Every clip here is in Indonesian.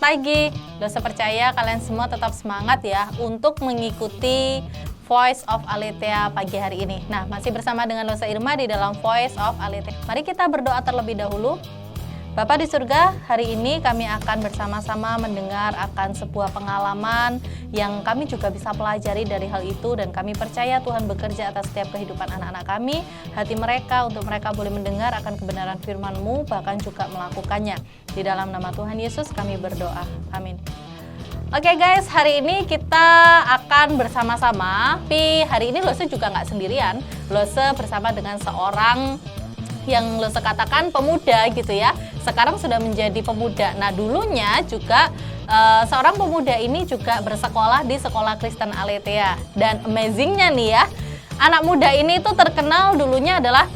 pagi. Losa percaya kalian semua tetap semangat ya untuk mengikuti Voice of Aletheia pagi hari ini. Nah, masih bersama dengan Losa Irma di dalam Voice of Aletheia. Mari kita berdoa terlebih dahulu. Bapa di surga, hari ini kami akan bersama-sama mendengar akan sebuah pengalaman yang kami juga bisa pelajari dari hal itu, dan kami percaya Tuhan bekerja atas setiap kehidupan anak-anak kami, hati mereka, untuk mereka boleh mendengar akan kebenaran firman-Mu, bahkan juga melakukannya. Di dalam nama Tuhan Yesus kami berdoa. Amin. Oke guys, hari ini kita akan bersama-sama, tapi hari ini Losa juga nggak sendirian. Losa bersama dengan seorang yang Losa katakan pemuda gitu ya, sekarang sudah menjadi pemuda. Nah dulunya juga seorang pemuda ini juga bersekolah di sekolah Kristen Aletheia. Dan amazingnya nih ya, anak muda ini tuh terkenal dulunya adalah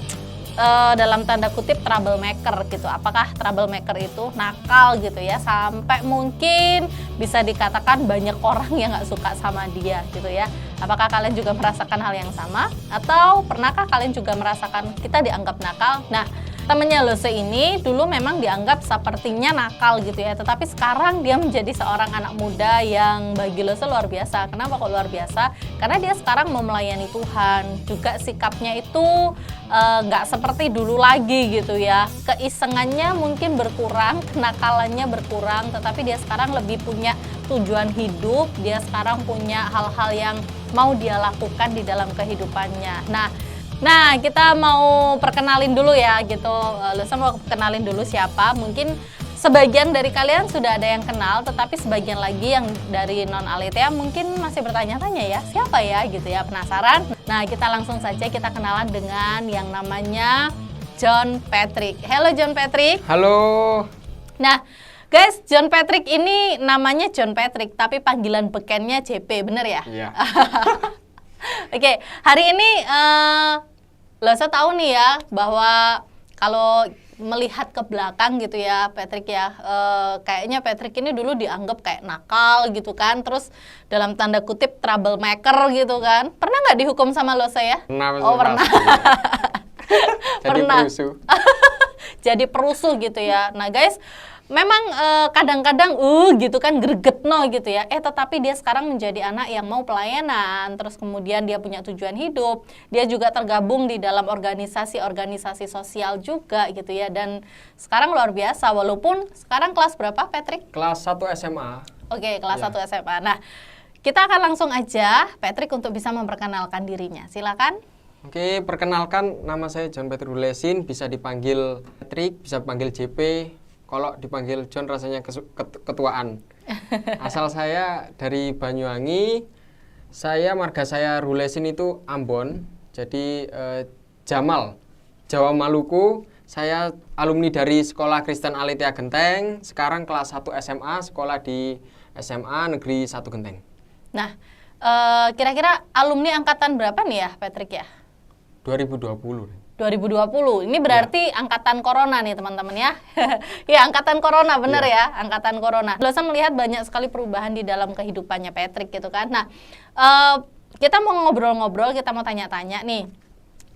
dalam tanda kutip troublemaker gitu. Apakah troublemaker itu nakal gitu ya, sampai mungkin bisa dikatakan banyak orang yang nggak suka sama dia gitu ya. Apakah kalian juga merasakan hal yang sama? Atau pernahkah kalian juga merasakan kita dianggap nakal? Nah, temennya Losa ini dulu memang dianggap sepertinya nakal gitu ya, tetapi sekarang dia menjadi seorang anak muda yang bagi Losa luar biasa. Kenapa kok luar biasa? Karena dia sekarang mau melayani Tuhan, juga sikapnya itu nggak seperti dulu lagi gitu ya. Keisengannya mungkin berkurang, kenakalannya berkurang, tetapi dia sekarang lebih punya tujuan hidup. Dia sekarang punya hal-hal yang mau dia lakukan di dalam kehidupannya. Nah, kita mau perkenalin dulu ya gitu. Losa mau kenalin dulu siapa. Mungkin sebagian dari kalian sudah ada yang kenal, tetapi sebagian lagi yang dari non Aletheia mungkin masih bertanya-tanya ya, siapa ya gitu ya, penasaran. Nah, kita langsung saja kita kenalan dengan yang namanya John Patrick. Halo John Patrick. Halo. Nah, guys, John Patrick ini namanya John Patrick, tapi panggilan bekennya JP, bener ya? Iya. Oke, hari ini Losa tahu nih ya bahwa kalau melihat ke belakang gitu ya Patrick ya, kayaknya Patrick ini dulu dianggap kayak nakal gitu kan, terus dalam tanda kutip troublemaker gitu kan. Pernah nggak dihukum sama Losa ya? Pernah. Oh pernah. Jadi perusuh. Jadi perusuh gitu ya. Nah guys, memang kadang-kadang gitu kan gregetno gitu ya. Tetapi dia sekarang menjadi anak yang mau pelayanan. Terus kemudian dia punya tujuan hidup. Dia juga tergabung di dalam organisasi-organisasi sosial juga gitu ya. Dan sekarang luar biasa. Walaupun sekarang kelas berapa Patrick? Kelas 1 SMA. Oke, kelas 1 SMA. Nah, kita akan langsung aja Patrick untuk bisa memperkenalkan dirinya. Silakan. Oke, perkenalkan, nama saya John Patrick Hulesin. Bisa dipanggil Patrick, bisa dipanggil JP. Kalau dipanggil John rasanya ketuaan. Asal saya dari Banyuwangi. Marga saya Hulesin itu Ambon. Jadi Jamal, Jawa Maluku. Saya alumni dari Sekolah Kristen Aletheia Genteng. Sekarang kelas 1 SMA, sekolah di SMA Negeri 1 Genteng. Nah, kira-kira alumni angkatan berapa nih ya Patrick ya? 2020. 2020, ini berarti ya, angkatan corona nih teman-teman ya. Ya angkatan corona, bener ya, angkatan corona. Losa melihat banyak sekali perubahan di dalam kehidupannya Patrick gitu kan. Nah, kita mau ngobrol-ngobrol, kita mau tanya-tanya nih.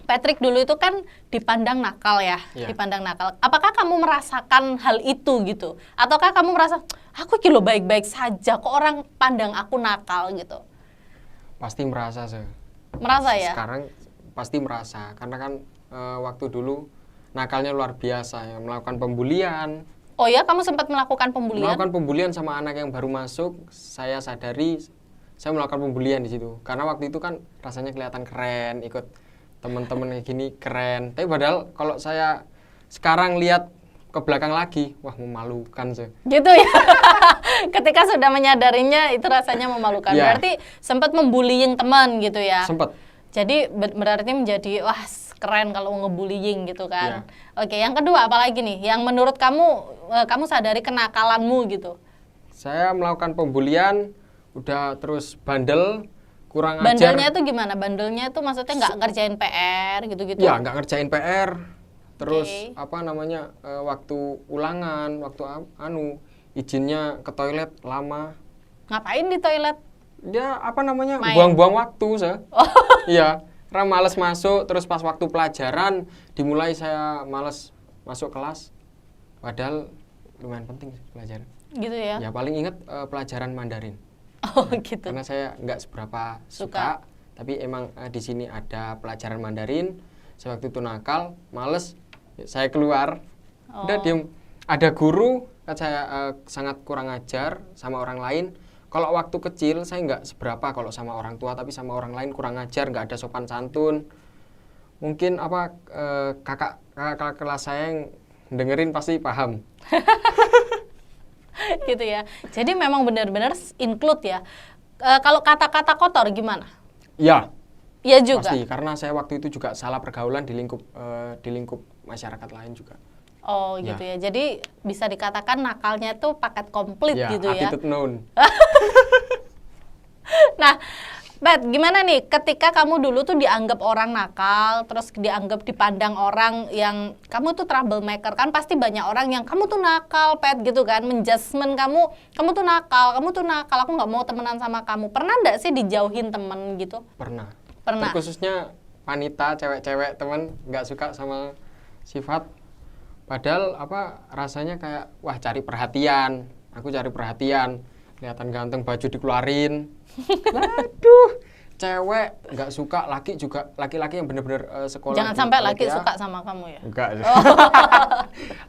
Patrick dulu itu kan dipandang nakal ya, dipandang nakal. Apakah kamu merasakan hal itu gitu? Ataukah kamu merasa, aku kilo baik-baik saja, kok orang pandang aku nakal gitu? Pasti merasa sih. Merasa ya? Sekarang pasti merasa, karena kan waktu dulu nakalnya luar biasa ya, melakukan pembulian. Oh ya, kamu sempat melakukan pembulian? Melakukan pembulian sama anak yang baru masuk. Saya sadari saya melakukan pembulian di situ, karena waktu itu kan rasanya kelihatan keren, ikut teman-teman kayak gini keren. Tapi padahal kalau saya sekarang lihat ke belakang lagi, wah memalukan sih. Gitu ya. Ketika sudah menyadarinya itu rasanya memalukan. Ya. Berarti sempat membullying teman gitu ya? Sempat. Jadi berarti menjadi wah keren kalau ngebullying gitu kan. Ya. Oke, yang kedua apalagi nih? Yang menurut kamu sadari kenakalanmu gitu? Saya melakukan pembulian, udah terus bandel, kurang ajar. Bandelnya itu gimana? Bandelnya itu maksudnya nggak ngerjain PR gitu-gitu? Ya, nggak ngerjain PR. Terus waktu ulangan, waktu izinnya ke toilet lama. Ngapain di toilet? Dia buang-buang waktu saya. Iya, karena males masuk, terus pas waktu pelajaran dimulai saya males masuk kelas. Padahal lumayan penting sih pelajaran. Gitu ya. Ya paling inget pelajaran Mandarin. Oh gitu. Karena saya nggak seberapa suka, tapi emang di sini ada pelajaran Mandarin. Saya waktu itu nakal, males, saya keluar. Udah diem. Ada guru, kan saya sangat kurang ajar sama orang lain. Kalau waktu kecil saya nggak seberapa kalau sama orang tua, tapi sama orang lain kurang ajar, nggak ada sopan santun. Mungkin kakak kelas saya yang dengerin pasti paham. Gitu ya. Jadi memang benar-benar include ya. Kalau kata-kata kotor gimana? Ya, Iya juga. pasti. Karena saya waktu itu juga salah pergaulan di lingkup masyarakat lain juga. Oh gitu ya. Jadi bisa dikatakan nakalnya tuh paket komplit gitu ya. Attitude known. Nah, Bet, gimana nih ketika kamu dulu tuh dianggap orang nakal, terus dianggap dipandang orang yang kamu tuh troublemaker, kan pasti banyak orang yang kamu tuh nakal, Pet, gitu kan, menjudgment kamu tuh nakal, aku nggak mau temenan sama kamu. Pernah nggak sih dijauhin temen gitu? Pernah. Pernah. Khususnya wanita, cewek-cewek temen nggak suka sama sifat. Padahal rasanya kayak wah cari perhatian. Aku cari perhatian. Kelihatan ganteng baju dikeluarin. Waduh, cewek nggak suka, laki-laki yang bener-bener sekolah. Jangan sampai laki suka sama kamu ya. Enggak.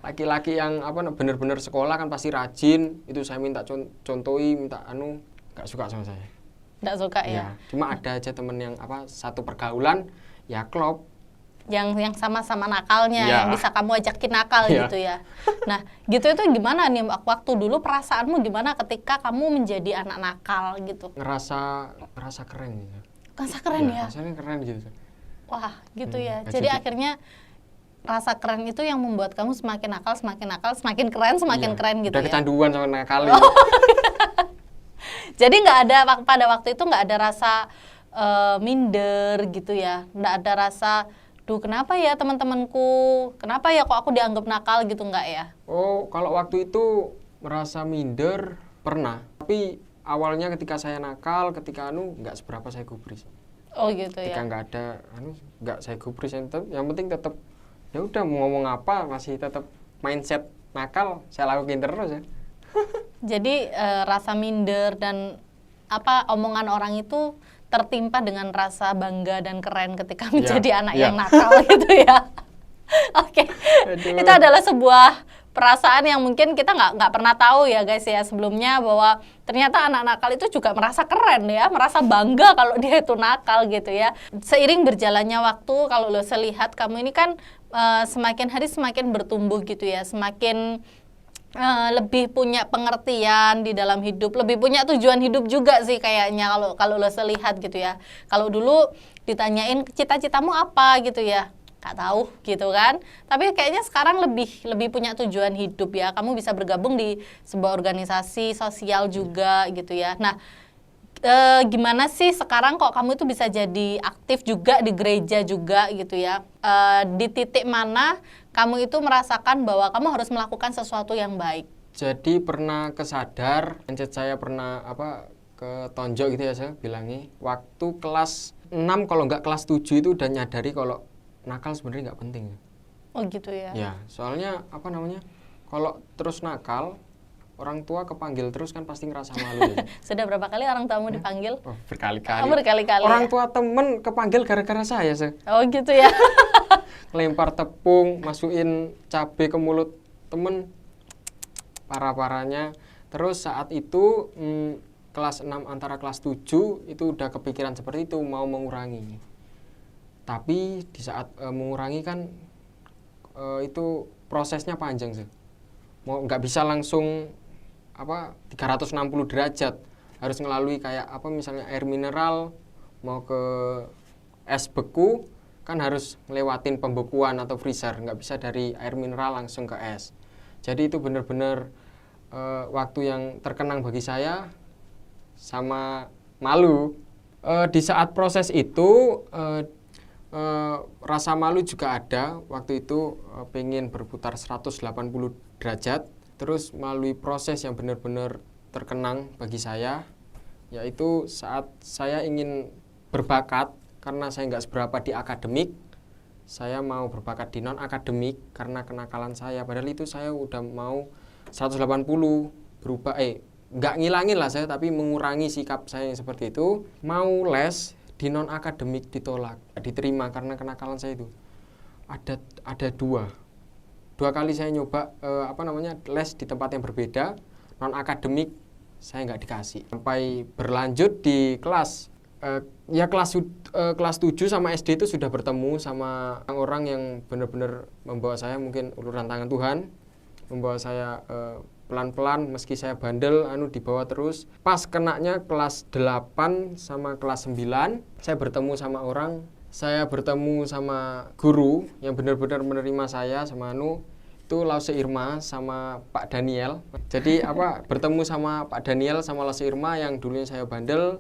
Laki-laki yang bener-bener sekolah kan pasti rajin. Itu saya minta contohi, minta nggak suka sama saya. Nggak suka ya. Ya, cuma ada aja temen yang satu pergaulan ya klop. Yang sama-sama nakalnya, Ya. yang bisa kamu ajakin nakal Ya. gitu ya. Nah, gitu itu gimana nih waktu dulu perasaanmu gimana ketika kamu menjadi anak nakal gitu? Ngerasa keren gitu. Rasa keren ya? Rasanya keren gitu. Wah, gitu ya. Jadi- Jadi akhirnya rasa keren itu yang membuat kamu semakin nakal, semakin keren, semakin Iya, keren gitu udah ya. kecanduan sama nakal. Jadi nggak ada pada waktu itu nggak ada rasa minder gitu ya, nggak ada rasa, duh kenapa ya teman-temanku, kenapa ya kok aku dianggap nakal gitu, nggak ya? Oh, kalau waktu itu merasa minder pernah. Tapi awalnya ketika saya nakal, ketika nggak seberapa saya gubris. Oh gitu Ketika ya. nggak ada nggak saya gubris. Yang penting tetap ya udah mau ngomong apa masih tetap mindset nakal saya lakuin terus ya. Jadi rasa minder dan omongan orang itu tertimpa dengan rasa bangga dan keren ketika menjadi anak yang nakal gitu ya. Oke. Aduh. Itu adalah sebuah perasaan yang mungkin kita nggak pernah tahu ya guys ya sebelumnya, bahwa ternyata anak nakal itu juga merasa keren ya, merasa bangga kalau dia itu nakal gitu ya. Seiring berjalannya waktu, kalau lo lihat kamu ini kan semakin hari semakin bertumbuh gitu ya, semakin lebih punya pengertian di dalam hidup, lebih punya tujuan hidup juga sih kayaknya kalau lo lihat gitu ya. Kalau dulu ditanyain cita-citamu apa gitu ya, nggak tahu gitu kan. Tapi kayaknya sekarang lebih punya tujuan hidup ya. Kamu bisa bergabung di sebuah organisasi sosial juga gitu ya. Nah, gimana sih sekarang kok kamu itu bisa jadi aktif juga di gereja juga gitu ya? Di titik mana kamu itu merasakan bahwa kamu harus melakukan sesuatu yang baik? Jadi pernah kesadar, mindset saya pernah ketonjok gitu ya saya bilangnya. Waktu kelas 6 kalau nggak kelas 7 itu udah nyadari kalau nakal sebenarnya nggak penting. Oh gitu ya? Ya, soalnya kalau terus nakal, orang tua kepanggil terus kan pasti ngerasa malu ya. Sudah berapa kali orang tamu dipanggil? Oh, berkali-kali. Oh, berkali-kali Orang ya? tua temen kepanggil gara-gara saya sih. Oh gitu ya? Lempar tepung, masukin cabai ke mulut temen, parah-parahnya. Terus saat itu kelas 6 antara kelas 7 itu udah kepikiran seperti itu, mau mengurangi. Tapi di saat mengurangi kan itu prosesnya panjang sih. Nggak bisa langsung 360 derajat, harus melalui kayak misalnya air mineral mau ke es beku kan harus ngelewatin pembekuan atau freezer, nggak bisa dari air mineral langsung ke es. Jadi itu benar-benar waktu yang terkenang bagi saya sama malu. Di saat proses itu rasa malu juga ada. Waktu itu pengen berputar 180 derajat, terus melalui proses yang benar-benar terkenang bagi saya, yaitu saat saya ingin berbakat. Karena saya nggak seberapa di akademik, saya mau berbakat di non-akademik karena kenakalan saya. Padahal itu saya udah mau 180 berubah, nggak ngilangin lah saya, tapi mengurangi sikap saya yang seperti itu. Mau les di non akademik ditolak, diterima karena kenakalan saya itu. Ada dua kali saya nyoba les di tempat yang berbeda, non akademik saya nggak dikasih. Sampai berlanjut di kelas kelas 7 sama SD itu sudah bertemu sama orang yang benar-benar membawa saya, mungkin uluran tangan Tuhan, membawa saya pelan-pelan meski saya bandel dibawa terus. Pas kenanya kelas 8 sama kelas 9 saya bertemu sama orang, saya bertemu sama guru yang benar-benar menerima saya sama itu Lause Irma sama Pak Daniel. Jadi bertemu sama Pak Daniel sama Lause Irma yang dulunya saya bandel,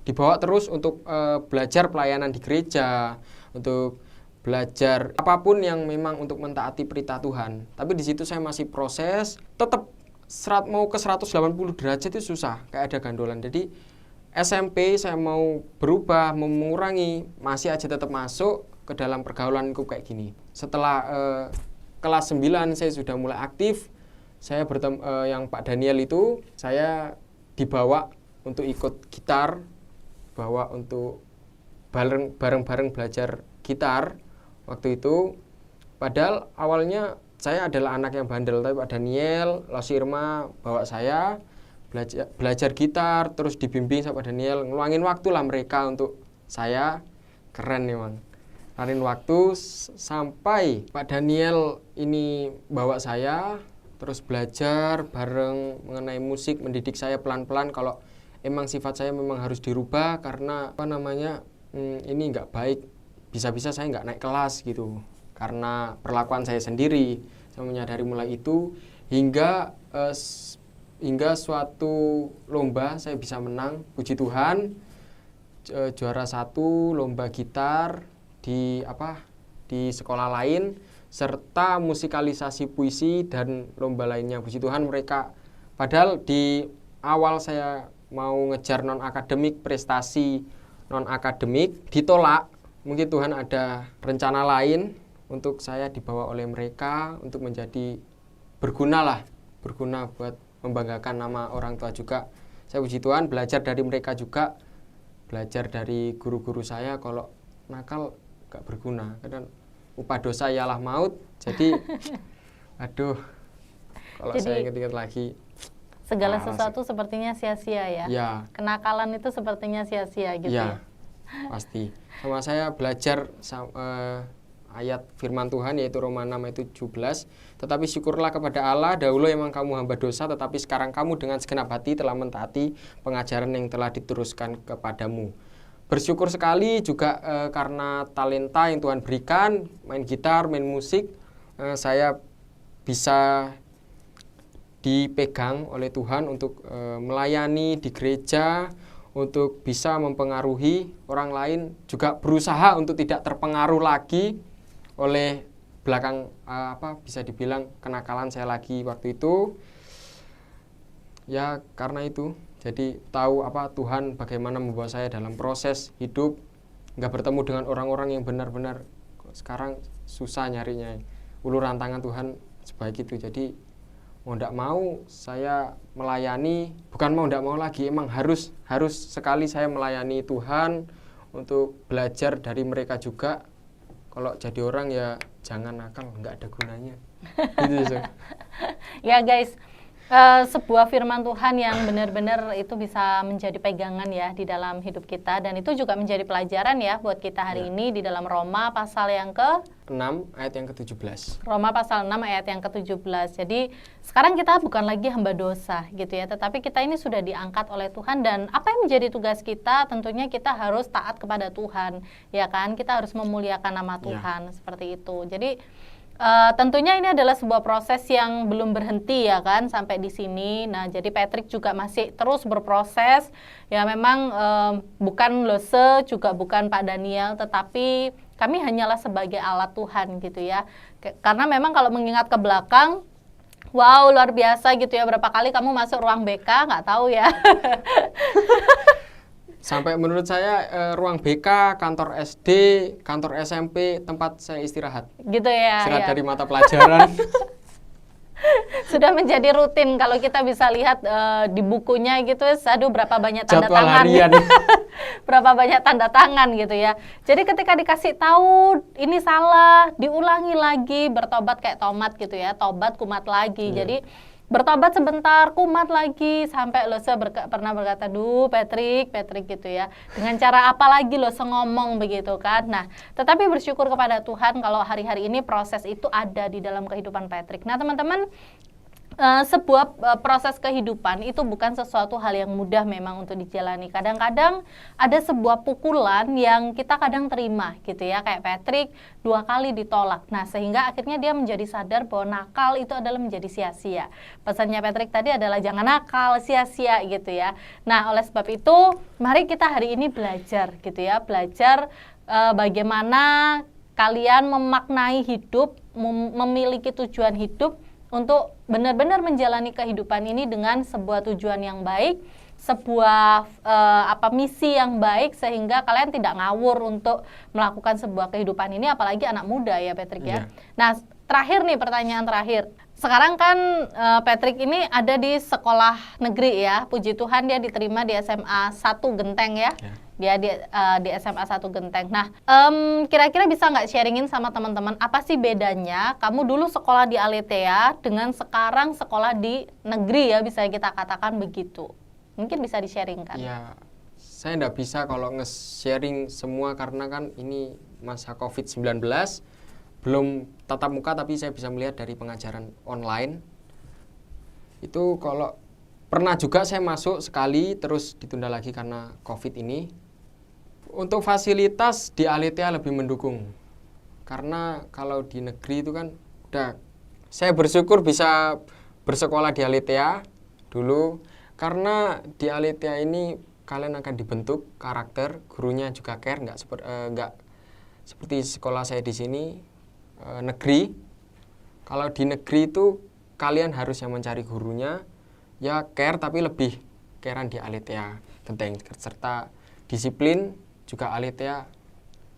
dibawa terus untuk belajar pelayanan di gereja, untuk belajar apapun yang memang untuk mentaati perintah Tuhan. Tapi di situ saya masih proses, tetap mau ke 180 derajat itu susah, kayak ada gandolan. Jadi SMP saya mau berubah, mau mengurangi, masih aja tetap masuk ke dalam pergaulanku kayak gini. Setelah kelas 9 saya sudah mulai aktif, saya bertemu yang Pak Daniel itu, saya dibawa untuk ikut gitar, bawa untuk bareng-bareng belajar gitar waktu itu. Padahal awalnya saya adalah anak yang bandel, tapi Pak Daniel, Lause Irma bawa saya belajar gitar, terus dibimbing sama Pak Daniel, ngeluangin waktu lah mereka untuk saya. Keren nih man, ngeluangin waktu sampai Pak Daniel ini bawa saya terus belajar bareng mengenai musik, mendidik saya pelan-pelan kalau emang sifat saya memang harus dirubah karena ini nggak baik, bisa-bisa saya nggak naik kelas gitu karena perlakuan saya sendiri. Saya menyadari mulai itu hingga suatu lomba saya bisa menang, puji Tuhan, juara 1 lomba gitar di sekolah lain, serta musikalisasi puisi dan lomba lainnya, puji Tuhan mereka. Padahal di awal saya mau ngejar non-akademik, prestasi non-akademik, ditolak. Mungkin Tuhan ada rencana lain untuk saya dibawa oleh mereka untuk menjadi berguna buat membanggakan nama orang tua juga. Saya puji Tuhan belajar dari mereka juga, belajar dari guru-guru saya kalau nakal gak berguna. Karena upah dosa ialah maut. Jadi kalau saya ingat-ingat lagi, segala sesuatu sepertinya sia-sia ya. Kenakalan itu sepertinya sia-sia gitu ya. Pasti. Sama saya belajar ayat firman Tuhan yaitu Roma 6 ayat 17. Tetapi syukurlah kepada Allah, dahulu emang kamu hamba dosa, tetapi sekarang kamu dengan segenap hati telah mentaati pengajaran yang telah diteruskan kepadamu. Bersyukur sekali juga karena talenta yang Tuhan berikan, main gitar, main musik, saya bisa dipegang oleh Tuhan untuk melayani di gereja, untuk bisa mempengaruhi orang lain, juga berusaha untuk tidak terpengaruh lagi oleh bisa dibilang kenakalan saya lagi waktu itu. Ya karena itu, jadi tahu Tuhan bagaimana membawa saya dalam proses hidup, nggak bertemu dengan orang-orang yang benar-benar sekarang susah nyarinya, uluran tangan Tuhan sebaik itu. Jadi mau tidak mau saya melayani, bukan mau tidak mau lagi, emang harus sekali saya melayani Tuhan untuk belajar dari mereka juga. Kalau jadi orang ya jangan nakal, nggak ada gunanya. Gitu, ya guys, sebuah firman Tuhan yang benar-benar itu bisa menjadi pegangan ya di dalam hidup kita, dan itu juga menjadi pelajaran ya buat kita hari ini di dalam Roma pasal yang ke-6 ayat yang ke-17. Roma pasal 6 ayat yang ke-17. Jadi sekarang kita bukan lagi hamba dosa gitu ya, tetapi kita ini sudah diangkat oleh Tuhan, dan apa yang menjadi tugas kita? Tentunya kita harus taat kepada Tuhan, ya kan? Kita harus memuliakan nama Tuhan, seperti itu. Jadi tentunya ini adalah sebuah proses yang belum berhenti ya kan sampai di sini. Nah, jadi Patrick juga masih terus berproses. Ya memang bukan Lause, juga bukan Pak Daniel, tetapi kami hanyalah sebagai alat Tuhan gitu ya. Karena memang kalau mengingat ke belakang, wow luar biasa gitu ya, berapa kali kamu masuk ruang BK nggak tahu ya. Sampai menurut saya ruang BK, kantor SD, kantor SMP, tempat saya istirahat. Gitu ya. Istirahat dari mata pelajaran. sudah menjadi rutin kalau kita bisa lihat di bukunya gitu, aduh berapa banyak tanda Jadwal tangan, harian. berapa banyak tanda tangan gitu ya. Jadi ketika dikasih tahu ini salah, diulangi lagi, bertobat kayak tomat gitu ya, tobat kumat lagi. Jadi bertobat sebentar, kumat lagi, sampai Lose pernah berkata, duh Patrick gitu ya, dengan cara apa lagi Lose ngomong begitu kan. Nah, tetapi bersyukur kepada Tuhan kalau hari-hari ini proses itu ada di dalam kehidupan Patrick. Nah teman-teman, sebuah proses kehidupan itu bukan sesuatu hal yang mudah memang untuk dijalani. Kadang-kadang ada sebuah pukulan yang kita kadang terima gitu ya, kayak Patrick 2 kali ditolak. Nah sehingga akhirnya dia menjadi sadar bahwa nakal itu adalah menjadi sia-sia. Pesannya Patrick tadi adalah jangan nakal, sia-sia gitu ya. Nah oleh sebab itu mari kita hari ini belajar gitu ya, belajar bagaimana kalian memaknai hidup, memiliki tujuan hidup untuk benar-benar menjalani kehidupan ini dengan sebuah tujuan yang baik, sebuah misi yang baik, sehingga kalian tidak ngawur untuk melakukan sebuah kehidupan ini, apalagi anak muda ya Patrick ya. Nah terakhir nih, pertanyaan terakhir. Sekarang kan Patrick ini ada di sekolah negeri ya, puji Tuhan dia diterima di SMA 1 Genteng ya. Dia di SMA 1 Genteng. Nah, kira-kira bisa nggak sharingin sama teman-teman apa sih bedanya kamu dulu sekolah di Aletheia dengan sekarang sekolah di negeri ya, bisa kita katakan begitu. Mungkin bisa di-sharingkan. Ya, saya nggak bisa kalau nge-sharing semua karena kan ini masa COVID-19, belum tatap muka, tapi saya bisa melihat dari pengajaran online. Itu kalau pernah juga saya masuk sekali terus ditunda lagi karena COVID ini. Untuk fasilitas di Aletheia lebih mendukung, karena kalau di negeri itu kan udah, saya bersyukur bisa bersekolah di Aletheia dulu, karena di Aletheia ini kalian akan dibentuk karakter, gurunya juga care, nggak seperti sekolah saya di sini negeri. Kalau di negeri itu kalian harus yang mencari gurunya, ya care tapi lebih carean di Aletheia Genteng, serta disiplin. Juga Aletheia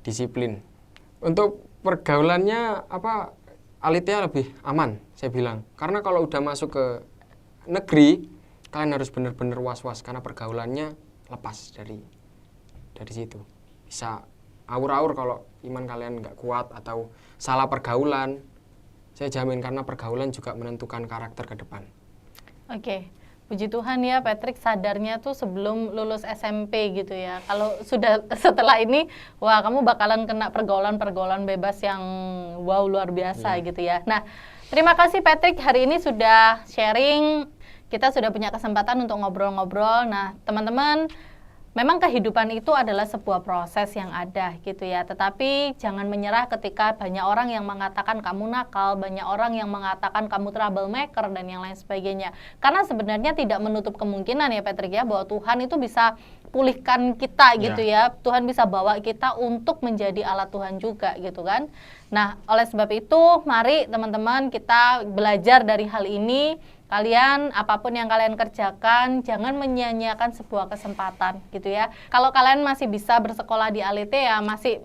disiplin. Untuk pergaulannya Aletheia lebih aman, saya bilang. Karena kalau udah masuk ke negeri, kalian harus benar-benar was-was karena pergaulannya lepas dari situ. Bisa awur-awur kalau iman kalian nggak kuat atau salah pergaulan. Saya jamin, karena pergaulan juga menentukan karakter ke depan. Oke. Puji Tuhan ya, Patrick sadarnya tuh sebelum lulus SMP gitu ya. Kalau sudah setelah ini, wah kamu bakalan kena pergaulan-pergaulan bebas yang wow luar biasa gitu ya. Nah, terima kasih Patrick hari ini sudah sharing. Kita sudah punya kesempatan untuk ngobrol-ngobrol. Nah, teman-teman, memang kehidupan itu adalah sebuah proses yang ada gitu ya. Tetapi jangan menyerah ketika banyak orang yang mengatakan kamu nakal, banyak orang yang mengatakan kamu troublemaker dan yang lain sebagainya. Karena sebenarnya tidak menutup kemungkinan ya Patrick ya, bahwa Tuhan itu bisa pulihkan kita gitu ya. Tuhan bisa bawa kita untuk menjadi alat Tuhan juga gitu kan. Nah, oleh sebab itu mari teman-teman kita belajar dari hal ini. Kalian, apapun yang kalian kerjakan, jangan menyia-nyiakan sebuah kesempatan gitu ya. Kalau kalian masih bisa bersekolah di Aletheia, masih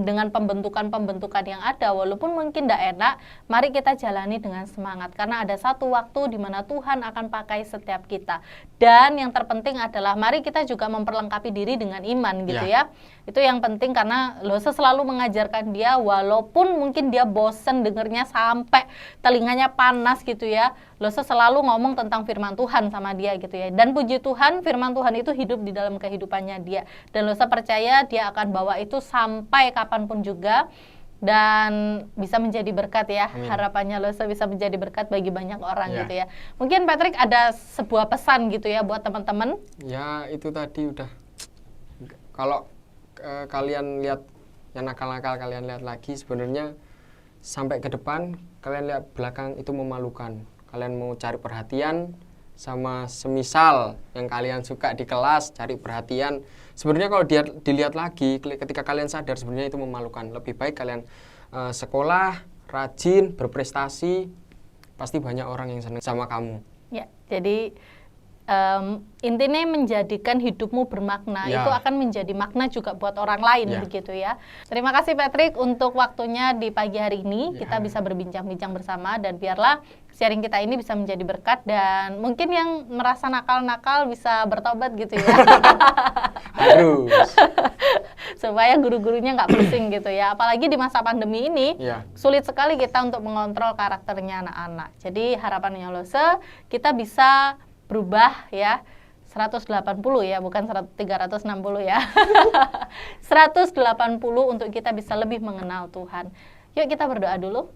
dengan pembentukan-pembentukan yang ada, walaupun mungkin tidak enak, mari kita jalani dengan semangat. Karena ada satu waktu di mana Tuhan akan pakai setiap kita. Dan yang terpenting adalah mari kita juga memperlengkapi diri dengan iman gitu ya. Itu yang penting, karena Lose selalu mengajarkan dia, walaupun mungkin dia bosen dengernya sampai telinganya panas gitu ya, Lose selalu ngomong tentang firman Tuhan sama dia gitu ya. Dan puji Tuhan, firman Tuhan itu hidup di dalam kehidupannya dia. Dan Lose percaya dia akan bawa itu sampai kapanpun juga. Dan bisa menjadi berkat ya. Amin. Harapannya Lose bisa menjadi berkat bagi banyak orang gitu ya. Mungkin Patrick ada sebuah pesan gitu ya buat teman-teman. Ya itu tadi udah. Kalau kalian lihat yang nakal-nakal, kalian lihat lagi, sebenarnya sampai ke depan kalian lihat belakang itu memalukan. Kalian mau cari perhatian sama semisal yang kalian suka di kelas, cari perhatian. Sebenarnya kalau dilihat lagi, ketika kalian sadar sebenarnya itu memalukan. Lebih baik kalian sekolah, rajin, berprestasi, pasti banyak orang yang senang sama kamu. Ya, jadi intinya menjadikan hidupmu bermakna, Ya. itu akan menjadi makna juga buat orang lain, Ya. begitu ya. Terima kasih Patrick untuk waktunya di pagi hari ini. Ya. Kita bisa berbincang-bincang bersama, dan biarlah sharing kita ini bisa menjadi berkat, dan mungkin yang merasa nakal-nakal bisa bertobat gitu ya. Harus. Supaya guru-gurunya nggak pusing gitu ya. Apalagi di masa pandemi ini, Ya. sulit sekali kita untuk mengontrol karakternya anak-anak. Jadi harapannya Lose, kita bisa berubah ya, 180 ya, bukan 360 ya. 180 untuk kita bisa lebih mengenal Tuhan. Yuk kita berdoa dulu.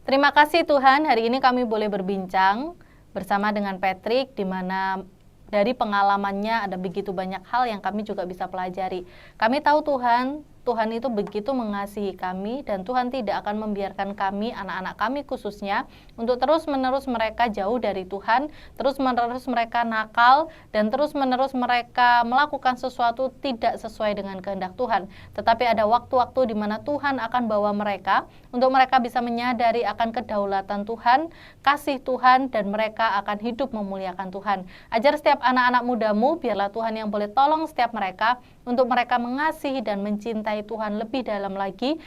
Terima kasih Tuhan, hari ini kami boleh berbincang bersama dengan Patrick, di mana dari pengalamannya ada begitu banyak hal yang kami juga bisa pelajari. Kami tahu Tuhan itu begitu mengasihi kami, dan Tuhan tidak akan membiarkan kami, anak-anak kami khususnya, untuk terus-menerus mereka jauh dari Tuhan, terus-menerus mereka nakal, dan terus-menerus mereka melakukan sesuatu tidak sesuai dengan kehendak Tuhan. Tetapi ada waktu-waktu di mana Tuhan akan bawa mereka, untuk mereka bisa menyadari akan kedaulatan Tuhan, kasih Tuhan, dan mereka akan hidup memuliakan Tuhan. Ajar setiap anak-anak mudamu, biarlah Tuhan yang boleh tolong setiap mereka, untuk mereka mengasihi dan mencintai Tuhan lebih dalam lagi,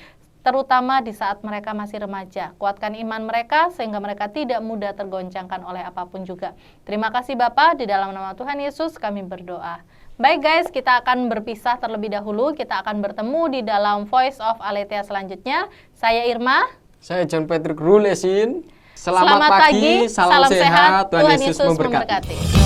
terutama di saat mereka masih remaja. Kuatkan iman mereka sehingga mereka tidak mudah tergoncangkan oleh apapun juga. Terima kasih Bapa, di dalam nama Tuhan Yesus kami berdoa. Baik guys, kita akan berpisah terlebih dahulu. Kita akan bertemu di dalam Voice of Aletheia selanjutnya. Saya Irma. Saya John Patrick Rulesin. Selamat pagi, salam sehat, Tuhan Yesus memberkati.